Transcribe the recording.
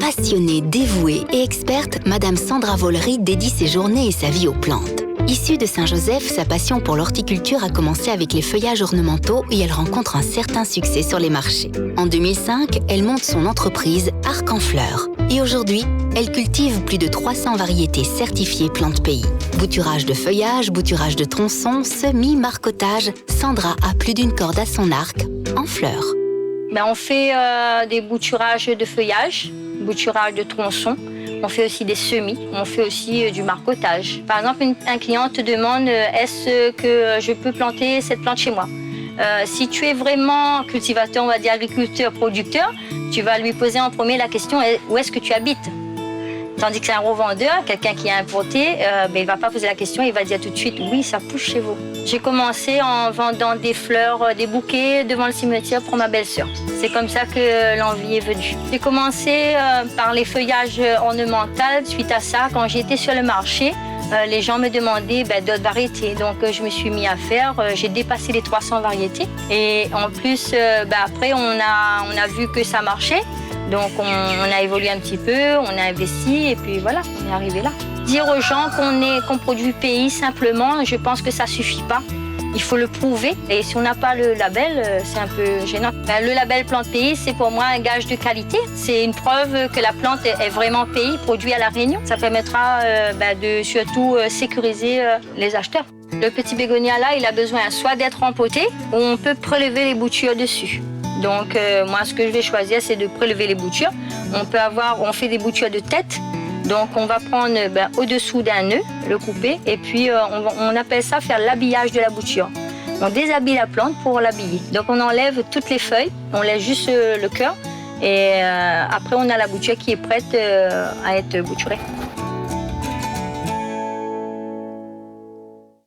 Passionnée, dévouée et experte, Madame Sandra Vollery dédie ses journées et sa vie aux plantes. Issue de Saint-Joseph, sa passion pour l'horticulture a commencé avec les feuillages ornementaux et elle rencontre un certain succès sur les marchés. En 2005, elle monte son entreprise Arc en Fleurs. Et aujourd'hui, elle cultive plus de 300 variétés certifiées plantes pays. Bouturage de feuillage, bouturage de tronçons, semis, marcottage, Sandra a plus d'une corde à son arc en fleurs. On fait des bouturages de feuillage, bouturage de tronçons. On fait aussi des semis, on fait aussi du marcottage. Par exemple, un client te demande est-ce que je peux planter cette plante chez moi? Si tu es vraiment cultivateur, on va dire agriculteur, producteur, tu vas lui poser en premier la question où est-ce que tu habites? Tandis que c'est un revendeur, quelqu'un qui a importé, il ne va pas poser la question, il va dire tout de suite oui, ça pousse chez vous. J'ai commencé en vendant des fleurs, des bouquets devant le cimetière pour ma belle-sœur. C'est comme ça que l'envie est venue. J'ai commencé par les feuillages ornementaux. Suite à ça, quand j'étais sur le marché, les gens me demandaient d'autres variétés. Donc je me suis mis à faire, j'ai dépassé les 300 variétés. Et en plus, après, on a vu que ça marchait. Donc on a évolué un petit peu, on a investi et puis voilà, on est arrivé là. Dire aux gens qu'on produit pays simplement, je pense que ça suffit pas. Il faut le prouver et si on n'a pas le label, c'est un peu gênant. Le label Plante Pays, c'est pour moi un gage de qualité. C'est une preuve que la plante est vraiment pays, produit à La Réunion. Ça permettra de surtout sécuriser les acheteurs. Le petit bégonia là, il a besoin soit d'être empoté ou on peut prélever les boutures dessus. Donc moi, ce que je vais choisir, c'est de prélever les boutures. On fait des boutures de tête. Donc on va prendre au-dessous d'un nœud, le couper, et puis on appelle ça faire l'habillage de la bouture. On déshabille la plante pour l'habiller. Donc on enlève toutes les feuilles, on laisse juste le cœur, et après on a la bouture qui est prête à être bouturée.